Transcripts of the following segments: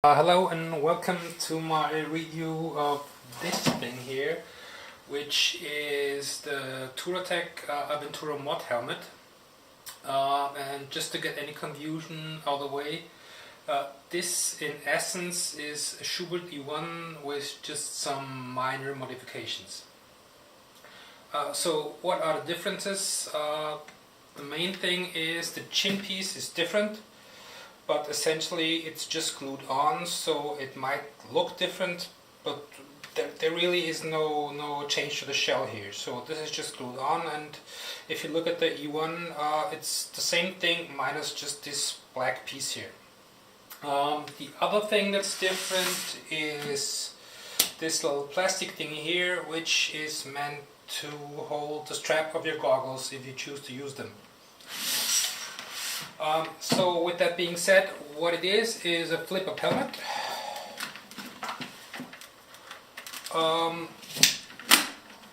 Hello and welcome to my review of this thing here, which is the Touratech Aventuro mod helmet. And just to get any confusion out of the way, this in essence is a Schubert E1 with just some minor modifications. So what are the differences? The main thing is the chin piece is different, but essentially it's just glued on, so it might look different, but there really is no change to the shell here. So this is just glued on, and if you look at the E1, it's the same thing minus just this black piece here. The other thing that's different is this little plastic thing here, which is meant to hold the strap of your goggles if you choose to use them. So with that being said, what it is a flip-up helmet.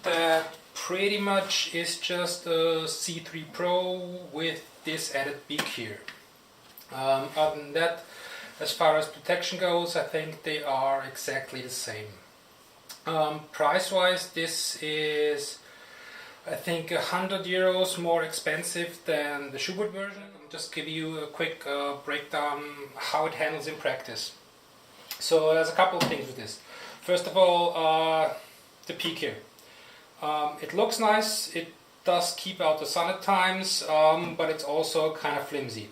That pretty much is just a C3 Pro with this added beak here. Other than that, as far as protection goes, I think they are exactly the same. Price-wise, this is, I think, €100 more expensive than the Schubert version. I'll just give you a quick breakdown how it handles in practice. So there's a couple of things with this. First of all, the peak here. It looks nice, it does keep out the sun at times, but it's also kind of flimsy.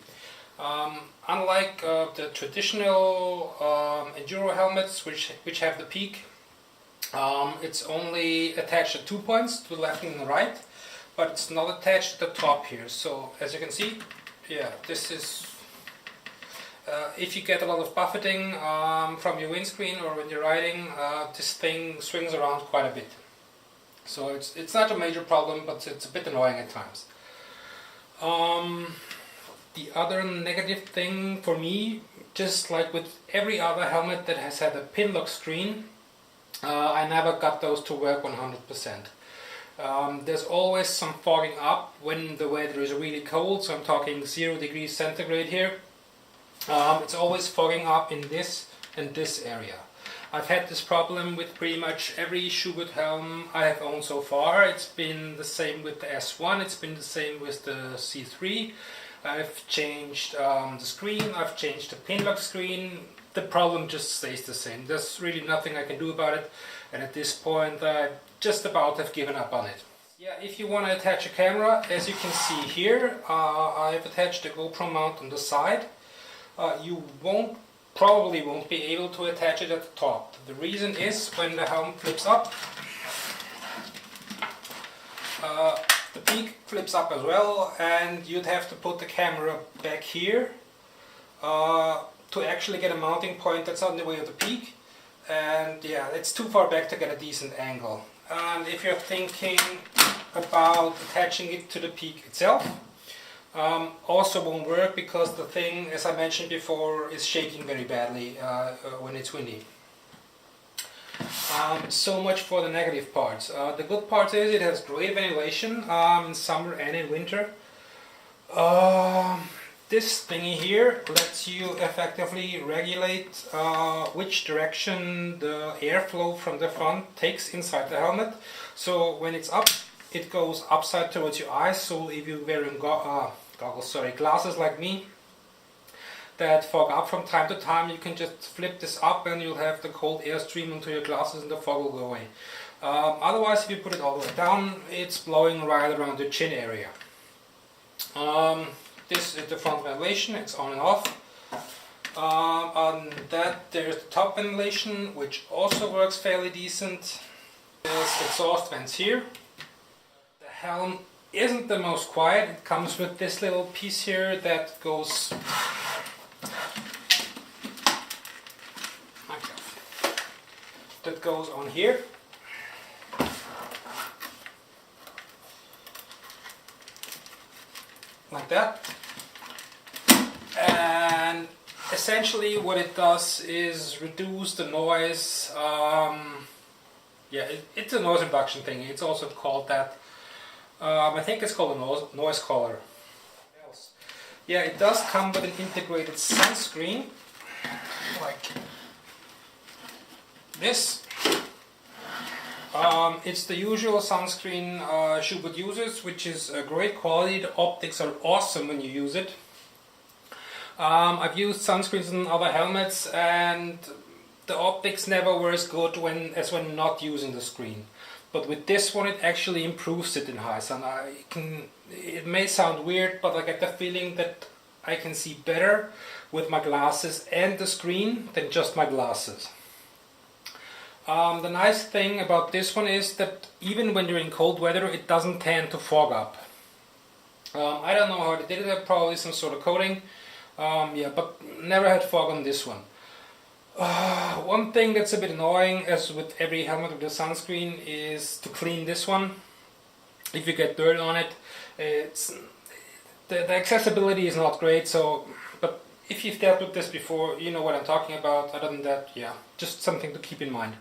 Unlike the traditional Enduro helmets which have the peak, it's only attached at 2 points, to the left and the right, but it's not attached at the top here. So as you can see, yeah, this is if you get a lot of buffeting from your windscreen or when you're riding, this thing swings around quite a bit. So it's not a major problem, but it's a bit annoying at times. The other negative thing for me, just like with every other helmet that has had a pin lock screen, I never got those to work 100%. There's always some fogging up when the weather is really cold, so I'm talking 0 degrees centigrade here. It's always fogging up in this and this area. I've had this problem with pretty much every Schubert helm I have owned so far. It's been the same with the S1, it's been the same with the C3. I've changed the screen, I've changed the pin lock screen. The problem just stays the same. There's really nothing I can do about it, and at this point I just about have given up on it. Yeah, if you want to attach a camera, as you can see here, I've attached a GoPro mount on the side. You probably won't be able to attach it at the top. The reason is when the helm flips up, the peak flips up as well, and you'd have to put the camera back here to actually get a mounting point that's on the way of the peak, and yeah, it's too far back to get a decent angle. And if you're thinking about attaching it to the peak itself, also won't work because the thing, as I mentioned before, is shaking very badly when it's windy. So much for the negative parts. The good part is it has great ventilation in summer and in winter. This thingy here lets you effectively regulate which direction the airflow from the front takes inside the helmet. So when it's up, it goes upside towards your eyes. So if you're wearing glasses like me that fog up from time to time, you can just flip this up and you'll have the cold air stream into your glasses and the fog will go away. Otherwise, if you put it all the way down, it's blowing right around the chin area. This is the front ventilation, it's on and off. On that there's the top ventilation, which also works fairly decent. There's exhaust vents here. The helm isn't the most quiet. It comes with this little piece here that goes on here. Like that. And essentially what it does is reduce the noise. It's a noise reduction thing. It's also called that. I think it's called a noise collar. Yeah, it does come with an integrated sunscreen. like this. It's the usual sunscreen Schubert uses, which is a great quality. The optics are awesome when you use it. I've used sunscreens on other helmets and the optics never were as good as when not using the screen. But with this one it actually improves it in high sun. It may sound weird, but I get the feeling that I can see better with my glasses and the screen than just my glasses. The nice thing about this one is that even when you're in cold weather it doesn't tend to fog up. I don't know how they did it, probably some sort of coating. Yeah, but never had fog on this one. One thing that's a bit annoying, as with every helmet with a sunscreen, is to clean this one. If you get dirt on it, the accessibility is not great. So, but if you've dealt with this before, you know what I'm talking about. Other than that, yeah, just something to keep in mind.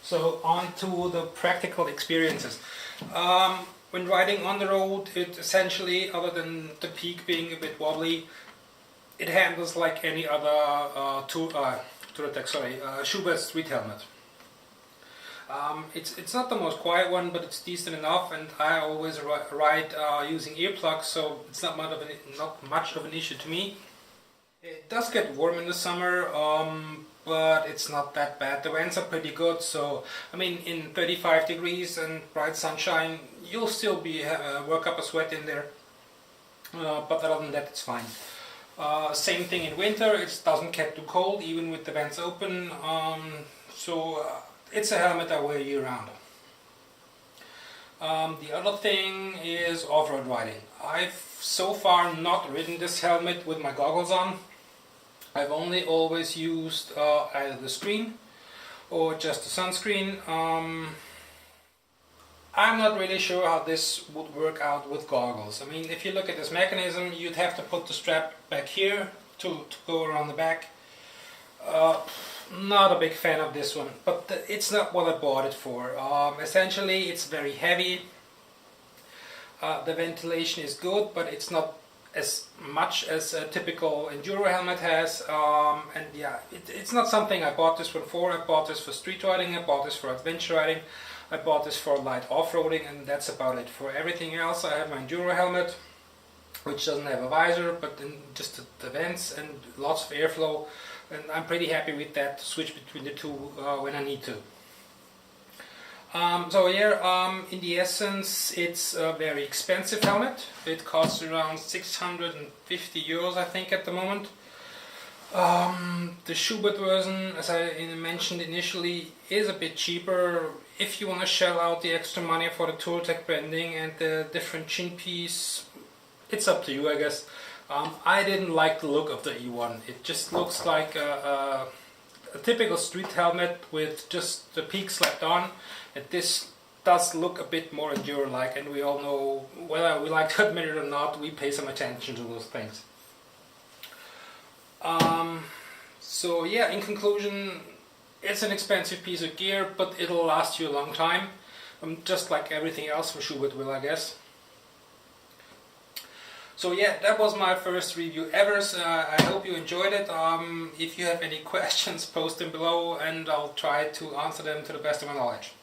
So on to the practical experiences. When riding on the road, it essentially, other than the peak being a bit wobbly, it handles like any other Touratech, Schubert street helmet. It's not the most quiet one, but it's decent enough, and I always ride using earplugs, so it's not much of an issue to me. It does get warm in the summer, but it's not that bad. The vents are pretty good, so I mean in 35 degrees and bright sunshine you'll still be work up a sweat in there, but other than that it's fine. Same thing in winter, it doesn't get too cold even with the vents open, so it's a helmet I wear year round. The other thing is off-road riding. I've so far not ridden this helmet with my goggles on. I've only always used either the screen or just the sunscreen. I'm not really sure how this would work out with goggles. I mean, if you look at this mechanism, you'd have to put the strap back here to go around the back. Not a big fan of this one, but it's not what I bought it for. Essentially, it's very heavy. The ventilation is good, but it's not as much as a typical enduro helmet has, and yeah, it's not something I bought this one for. I bought this for street riding, I bought this for adventure riding, I bought this for light off-roading, and that's about it. For everything else I have my enduro helmet, which doesn't have a visor, but then just the vents and lots of airflow, and I'm pretty happy with that, to switch between the two when I need to. So yeah, in the essence it's a very expensive helmet. It costs around 650 euros I think at the moment. The Schubert version, as I mentioned initially, is a bit cheaper. If you want to shell out the extra money for the Touratech branding and the different chin piece, it's up to you, I guess. I didn't like the look of the E1. It just looks like a typical street helmet with just the peak slapped on, and this does look a bit more enduro-like, and we all know, whether we like to admit it or not, we pay some attention to those things. So yeah, in conclusion, it's an expensive piece of gear, but it'll last you a long time, just like everything else from Schubert will, I guess. So yeah, that was my first review ever, so I hope you enjoyed it. If you have any questions, post them below and I'll try to answer them to the best of my knowledge.